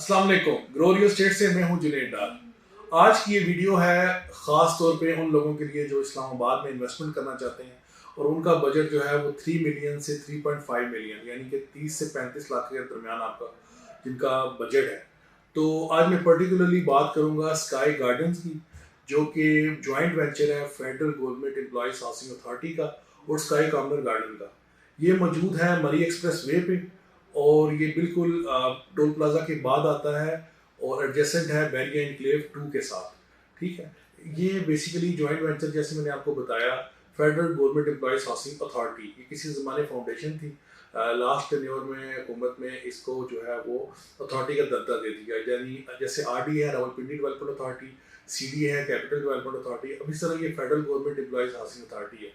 अस्सलाम वालेकुम। Grow real estate से मैं हूं जुनेद डार। आज की ये वीडियो है ख़ास तौर पे उन लोगों के लिए जो इस्लामाबाद में इन्वेस्टमेंट करना चाहते हैं और उनका बजट जो है वो 3 मिलियन से 3.5 मिलियन यानी कि 30 से 35 लाख के दरमियान आपका जिनका बजट है। तो आज मैं पर्टिकुलरली बात करूंगा स्काई गार्डन्स की, जो कि जॉइंट वेंचर है federal government employees housing authority का और स्काई कॉर्नर गार्डन का। ये मौजूद है मरी एक्सप्रेस वे पे और ये बिल्कुल टोल प्लाजा के बाद आता है और एडजेसेंट है बैरिया एनक्लेव 2 के साथ। ठीक है, ये बेसिकली जॉइंट वेंचर जैसे मैंने आपको बताया federal government employees housing authority, ये किसी ज़माने फाउंडेशन थी। लास्ट टेन्योर में हुकूमत में इसको जो है वो अथॉरिटी का दर्जा दे दिया, यानी जैसे आरडी है रावलपिंडी डेवलपमेंट अथॉरिटी, सीडी है कैपिटल डेवलपमेंट अथॉरिटी, अब इस तरह ये federal government employees housing authority है।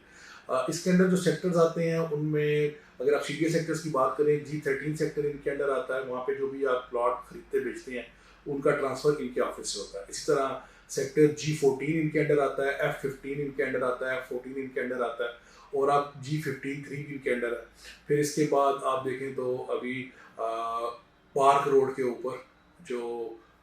इसके अंदर जो सेक्टर्स आते हैं उनमें अगर आप सीडीए सेक्टर्स की बात करें, G13 सेक्टर इनके अंडर आता है। वहाँ पे जो भी आप प्लॉट खरीदते बेचते हैं उनका ट्रांसफ़र इनके ऑफिस से होता है। इसी तरह सेक्टर G14 इनके अंडर आता है, F15 इनके अंडर आता है, F14 इनके अंडर आता है और आप G15 3 इनके अंडर है। फिर इसके बाद आप देखें तो अभी पार्क रोड के ऊपर जो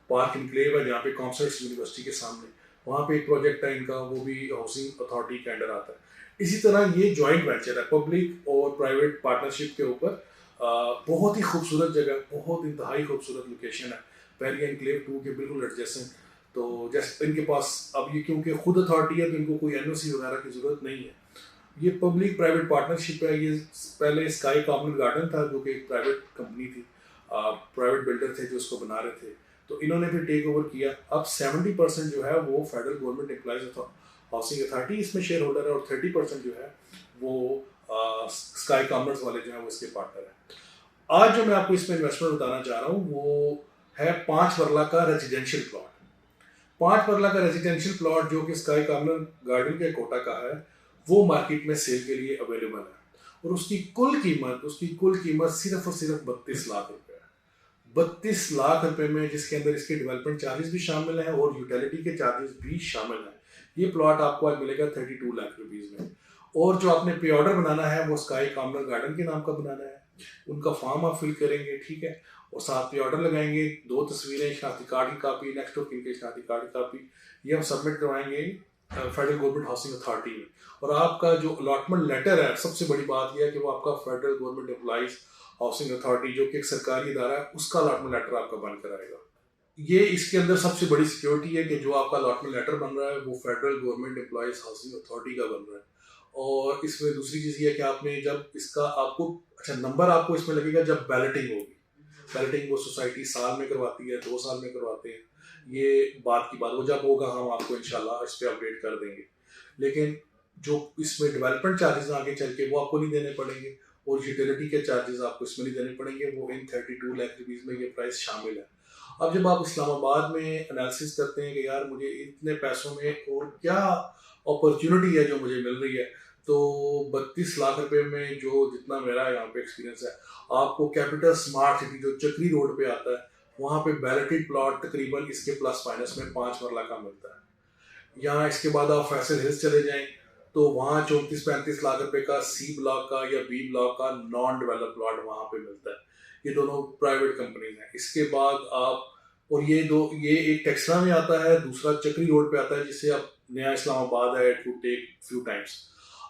पार्क इनक्लेव है जहाँ पे कॉमर्स यूनिवर्सिटी के सामने, वहाँ पे एक प्रोजेक्ट है इनका, वो भी हाउसिंग अथॉरिटी के अंडर आता है। इसी तरह ये जॉइंट वेंचर है पब्लिक और प्राइवेट पार्टनरशिप के ऊपर। बहुत ही खूबसूरत जगह, बहुत इंतहाई खूबसूरत लोकेशन है बैरिया एनक्लेव 2 के बिल्कुल एडजेसेंट। तो जैसे इनके पास अब ये क्योंकि खुद अथॉरिटी है तो इनको कोई एनओसी वगैरह की ज़रूरत नहीं है। ये पब्लिक प्राइवेट पार्टनरशिप है। ये पहले स्काई कॉर्नर गार्डन था जो कि एक प्राइवेट कंपनी थी, प्राइवेट बिल्डर थे जो उसको बना रहे थे, तो इन्होंने फिर टेक ओवर किया। अब 70% जो है वो federal government employees housing authority इसमें शेयर होल्डर है और 30% जो है वो स्काई कॉमर्स वाले जो है वो इसके पार्टनर है। आज जो मैं आपको इसमें इन्वेस्टमेंट बताना चाह रहा हूँ वो है 5 मरला का रेजिडेंशियल प्लॉट। 5 मरला का रेजिडेंशियल प्लॉट जो कि स्काई कॉर्नर गार्डन के कोटा का है, वो मार्केट में सेल के लिए अवेलेबल है और उसकी कुल कीमत सिर्फ और सिर्फ 32 लाख रुपए है। 32 लाख रुपए में, जिसके अंदर इसके डेवलपमेंट चार्जेस भी शामिल हैं और यूटिलिटी के चार्जेस भी शामिल हैं। ये प्लॉट आपको आज मिलेगा 32 लाख रुपीज़ में। और जो आपने पे ऑर्डर बनाना है वो स्काई कॉर्नर गार्डन के नाम का बनाना है। उनका फॉर्म आप फिल करेंगे, ठीक है, और साथ पे ऑर्डर लगाएंगे, 2 तस्वीरें, शनाख्ती कार्ड की कापी, नेक्स्ट ऑफ kin के शनाख्ती कार्ड की कापी, ये हम सबमिट करवाएंगे फेडरल गवर्नमेंट हाउसिंग अथॉरिटी में। और आपका जो अलॉटमेंट लेटर है, सबसे बड़ी बात यह है कि वो आपका federal government employees housing authority जो कि एक सरकारी इदारा है उसका अलॉटमेंट लेटर आपका बन कर आएगा। ये इसके अंदर सबसे बड़ी सिक्योरिटी है कि जो आपका अलॉटमेंट लेटर बन रहा है वो federal government employees housing authority का बन रहा है। और इसमें दूसरी चीज़ ये है कि आपने जब इसका आपको नंबर आपको इसमें लगेगा जब बैलेटिंग होगी। बैलेटिंग वो सोसाइटी साल में करवाती है, 2 साल में करवाते हैं, ये बात की बात, वो जब होगा हम आपको इंशाल्लाह इस पर अपडेट कर देंगे। लेकिन जो इसमें डेवलपमेंट चार्जेस आगे चल के वो आपको नहीं देने पड़ेंगे और यूटिलिटी के चार्जेस आपको इसमें नहीं देने पड़ेंगे, वो इन 32 लाख रुपीज़ में ये प्राइस शामिल है। अब जब आप इस्लामाबाद में एनालिसिस करते हैं कि यार मुझे इतने पैसों में और क्या अपॉर्चुनिटी है जो मुझे मिल रही है, तो 32 लाख रुपए में जो जितना मेरा यहाँ पे एक्सपीरियंस है, आपको कैपिटल स्मार्ट सिटी जो चक्री रोड पे आता है वहाँ पे बैलेटेड प्लॉट तकरीबन इसके प्लस माइनस में 5 मरला का मिलता है। यहाँ इसके बाद आप फैसल हिल्स चले जाएं तो वहाँ 34-35 लाख रुपए का C ब्लॉक का या B ब्लॉक का नॉन डेवलप प्लॉट वहाँ पे मिलता है। ये दोनों प्राइवेट कंपनीज हैं। इसके बाद आप और ये एक टेक्सला में आता है, दूसरा चक्री रोड पे आता है जिसे आप नया इस्लामाबाद है, it would take few times.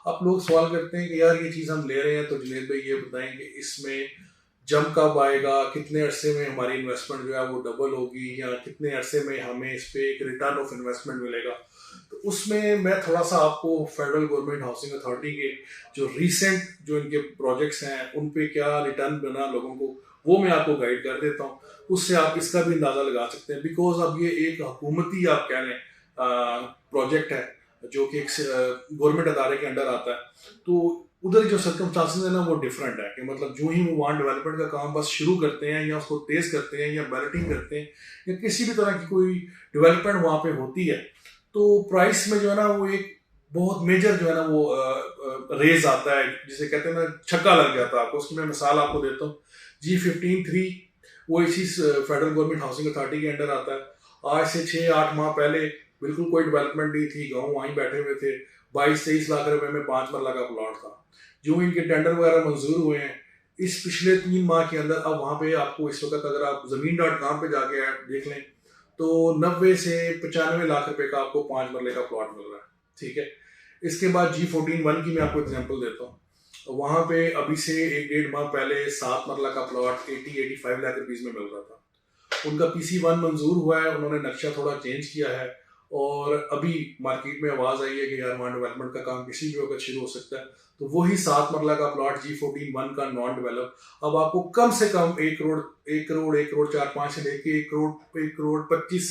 आप लोग सवाल करते हैं कि यार ये चीज़ हम ले रहे हैं तो जुनेद भाई ये बताएं कि इसमें जम कब आएगा, कितने अरसे में हमारी इन्वेस्टमेंट जो है वो डबल होगी या कितने अरसे में हमें इस पर एक रिटर्न ऑफ इन्वेस्टमेंट मिलेगा। तो उसमें मैं थोड़ा सा आपको फेडरल गवर्नमेंट हाउसिंग अथॉरिटी के जो रीसेंट जो इनके प्रोजेक्ट्स हैं उन पे क्या रिटर्न बना लोगों को, वो मैं आपको गाइड कर देता हूँ। उससे आप इसका भी अंदाज़ा लगा सकते हैं, बिकॉज अब ये एक हुकूमती आप कह लें प्रोजेक्ट है जो कि एक गवर्नमेंट अदारे के अंडर आता है। तो उधर जो सर्कमस्टांसेस है ना वो डिफरेंट है कि मतलब जो ही वो वहाँ डेवलपमेंट का काम बस शुरू करते हैं या उसको तेज़ करते हैं या बैलेटिंग करते हैं या किसी भी तरह की कोई डेवलपमेंट वहाँ पे होती है, तो प्राइस में जो है ना वो एक बहुत मेजर जो है ना वो रेज आता है, जिसे कहते हैं ना छक्का लग जाता है आपको। उसकी मैं मिसाल आपको देता हूँ। G15 3 वो इसी फेडरल गवर्नमेंट हाउसिंग अथॉरिटी के अंडर आता है। आज से 6-8 माह पहले बिल्कुल कोई डेवलपमेंट नहीं थी, गाँव वहीं बैठे हुए थे, 22-23 लाख रुपए में 5 मरला का प्लॉट था। जो इनके टेंडर वगैरह मंजूर हुए हैं, इस पिछले 3 माह के अंदर अब वहाँ पे आपको इस वक्त अगर आप ज़मीन.com पे जाके देख लें तो 90 से 95 लाख रुपए का आपको 5 मरले का प्लॉट मिल रहा है, ठीक है। इसके बाद G14 1 की मैं आपको एग्जांपल देता हूँ। वहाँ पे अभी से 1-1.5 माह पहले 7 मरला का प्लॉट 80-85 लाख रुपीज में मिल रहा था। उनका PC1 मंजूर हुआ है, उन्होंने नक्शा थोड़ा चेंज किया है और अभी मार्केट में आवाज आई है कि यार वहाँ डेवलपमेंट का काम किसी भी वक्त शुरू हो सकता है। तो वही 7 मरला का प्लॉट G14 1 का नॉन डेवलप अब आपको कम से कम 1 करोड़ 4-5 से लेके 1 करोड़ 25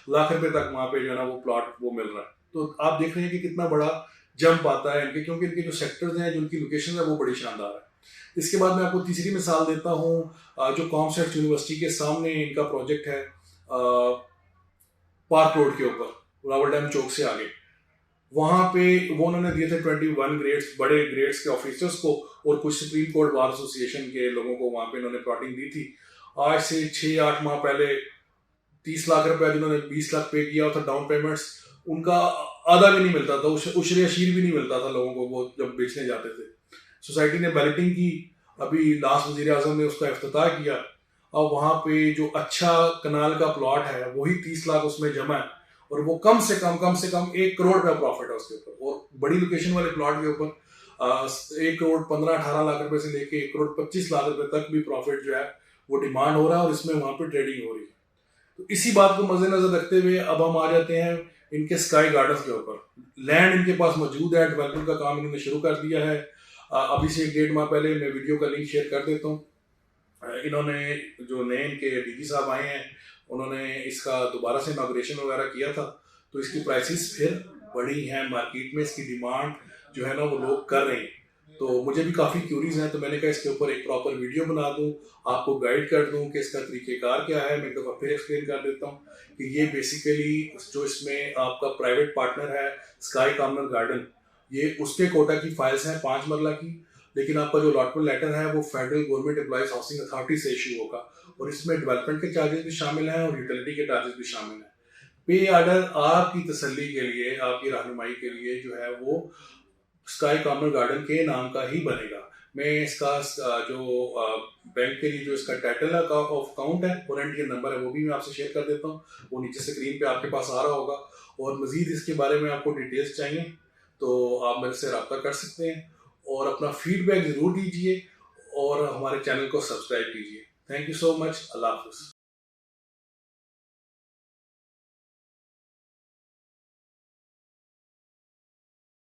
लाख रुपए तक वहाँ पे जो है ना वो प्लॉट वो मिल रहा है। तो आप देख रहे हैं कि कितना बड़ा जंप आता है इनके, क्योंकि इनके जो सेक्टर्स हैं, जो इनकी लोकेशन है वो बड़ी शानदार है। इसके बाद मैं आपको तीसरी मिसाल देता हूँ, जो कॉमसेट यूनिवर्सिटी के सामने इनका प्रोजेक्ट है पार्क रोड के ऊपर, रावल डैम चौक से आगे। वहां पे वो उन्होंने दिए थे 21 ग्रेड्स, बड़े ग्रेड्स के ऑफिसर्स को और कुछ सुप्रीम कोर्ट बार एसोसिएशन के लोगों को वहां पे इन्होंने प्लॉटिंग दी थी। आज से 6-8 माह पहले 30 लाख रुपया जिन्होंने 20 लाख पे किया था डाउन पेमेंट्स, उनका आधा भी नहीं मिलता था, उशरे अशीर भी नहीं मिलता था लोगों को वो जब बेचने जाते थे। सोसाइटी ने बैलेटिंग की, अभी लास्ट वजीर आजम ने उसका इफ्तिताह किया। अब वहाँ पे जो अच्छा कनाल का प्लॉट है वही 30 लाख उसमें जमा है और वो कम से कम 1 करोड़ का प्रॉफिट है उसके ऊपर। और बड़ी लोकेशन वाले प्लॉट के ऊपर 1 करोड़ 15-18 लाख रुपए से लेके 1 करोड़ 25 लाख रुपए तक भी प्रॉफिट जो है वो डिमांड हो रहा है और इसमें वहां पे ट्रेडिंग हो रही है। तो इसी बात को मद्देनजर रखते हुए अब हम आ जाते हैं इनके स्काई गार्डन्स के ऊपर। लैंड इनके पास मौजूद है, डेवलपमेंट का काम इन्होंने शुरू कर दिया है। अभी से 1-1.5 माह पहले मैं वीडियो का लिंक शेयर कर देता हूँ। इन्होंने जो नए इनके डीजी साहब आए हैं उन्होंने इसका दोबारा से इनॉग्रेशन वगैरह किया था, तो इसकी प्राइसेस फिर बढ़ी हैं मार्केट में, इसकी डिमांड जो है ना वो लोग कर रहे हैं। तो मुझे भी काफ़ी क्यूरीज हैं, तो मैंने कहा इसके ऊपर एक प्रॉपर वीडियो बना दूं, आपको गाइड कर दूं कि इसका तरीक़ेकार क्या है। मैं एक दफ़ा फिर एक्सप्लेन कर देता हूं कि ये बेसिकली जो इसमें आपका प्राइवेट पार्टनर है स्काई कॉर्नर गार्डन, ये उसके कोटा की फाइल्स हैं 5 मरला की, लेकिन आपका जो अलॉटमेंट लेटर है वो federal government employees housing authority से इशू होगा और इसमें डेवलपमेंट के चार्जेस भी शामिल हैं और यूटिलिटी के चार्जेस भी शामिल हैं। पे आर्डर आपकी तसल्ली के लिए, आपकी रहनुमाई के लिए जो है वो स्काई कॉर्नर गार्डन के नाम का ही बनेगा। मैं इसका जो बैंक के लिए जो इसका टाइटल ऑफ अकाउंट है और एनटीएन नंबर है वो भी मैं आपसे शेयर कर देता हूँ, वो नीचे स्क्रीन पे आपके पास आ रहा होगा। और मजीद इसके बारे में आपको डिटेल्स चाहिए तो आप मेरे से रब्ता कर सकते हैं और अपना फीडबैक ज़रूर दीजिए और हमारे चैनल को सब्सक्राइब कीजिए। Thank you so much. अल्लाह हाफ़िज़।